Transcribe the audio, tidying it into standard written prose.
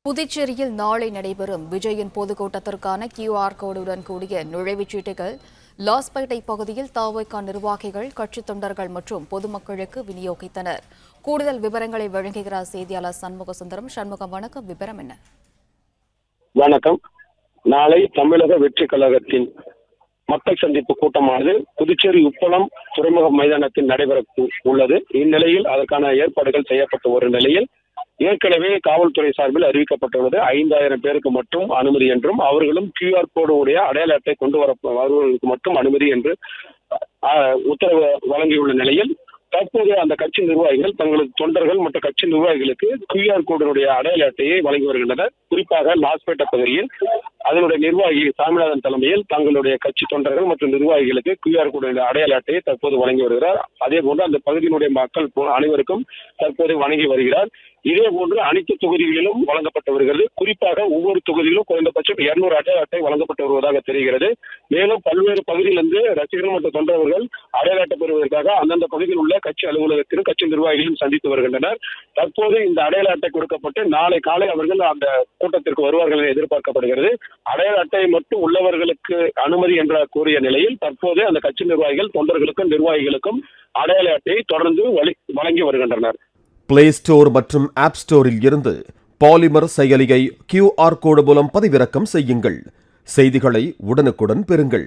புதுச்சேரியில் நாளை நடைபெறும் விஜயின் பொதுக்கூட்டத்திற்கான QR கோடுடன் கூடிய நுழைவுச் சீட்டுகள் லாஸ்பேட்டை பகுதியில் தவிக நிர்வாகிகள், கட்சித் தொண்டர்கள் மற்றும் பொதுமக்களுக்கு விநியோகித்தனர். கூடுதல் விவரங்களை வழங்குகிறார் செய்தியாளர் சண்முக சுந்தரம். சண்முகம், வணக்கம். விவரம் என்ன? வணக்கம். நாளை தமிழக வெற்றி கழகத்தின் மக்கள் சந்திப்பு கூட்டமானது புதுச்சேரி உப்பளம் துறைமுக மைதானத்தில் நடைபெற உள்ளது. இந்நிலையில் அதற்கான ஏற்பாடுகள் செய்யப்பட்ட ஒரு நிலையில் ஏற்கனவே காவல்துறை சார்பில் அறிவிக்கப்பட்டுள்ளது 5000 பேருக்கு மட்டும் அனுமதி என்றும், அவர்களும் QR கோடு உடைய அடையாள அட்டை கொண்டு வருவதற்கு மட்டும் அனுமதி என்று உத்தரவு வழங்கியுள்ள நிலையில் தற்போது அந்த கட்சி நிர்வாகிகள் தங்களது தொண்டர்கள் மற்றும் கட்சி நிர்வாகிகளுக்கு QR கோடினுடைய அடையாள அட்டையை வழங்கி வருகின்றனர். குறிப்பாக லாஸ்பேட்டை பகுதியில் அதனுடைய நிர்வாகி சாமிநாதன் தலைமையில் தங்களுடைய கட்சி தொண்டர்கள் மற்றும் நிர்வாகிகளுக்கு QR கோடினுடைய அடையாள அட்டையை தற்போது வழங்கி வருகிறார். அதே போன்று அந்த பகுதியினுடைய மக்கள் அனைவருக்கும் தற்போது வழங்கி வருகிறார். இதே போன்று அனைத்து தொகுதிகளிலும் வழங்கப்பட்டு வருகிறது. குறிப்பாக ஒவ்வொரு தொகுதியிலும் குறைந்தபட்சம் 200 அடையாள அட்டை வழங்கப்பட்டு வருவதாக தெரிகிறது. மேலும் பல்வேறு பகுதியிலிருந்து ரசிகர்கள் மற்றும் தொண்டர்கள் அடையாள அட்டை பெறுவதற்காக அந்தந்த பகுதியில் உள்ள கட்சி அலுவலகத்திலும் கட்சி நிர்வாகிகளையும் சந்தித்து வருகின்றனர். தற்போது இந்த அடையாள அட்டை கொடுக்கப்பட்டு நாளை காலை அவர்கள் அந்த கூட்டத்திற்கு வருவார்கள் என எதிர்பார்க்கப்படுகிறது. அடையாள அட்டை மட்டும் உள்ளவர்களுக்கு அனுமதி என்ற கூறிய நிலையில் தற்போது அந்த கட்சி நிர்வாகிகள் தொண்டர்களுக்கும் நிர்வாகிகளுக்கும் அடையாள அட்டையை தொடர்ந்து வழங்கி வருகின்றனர். பிளே ஸ்டோர் மற்றும் ஆப் ஸ்டோரில் இருந்து பாலிமர் செயலியை QR கோடு மூலம் பதிவிறக்கம் செய்யுங்கள். செய்திகளை உடனுக்குடன் பெறுங்கள்.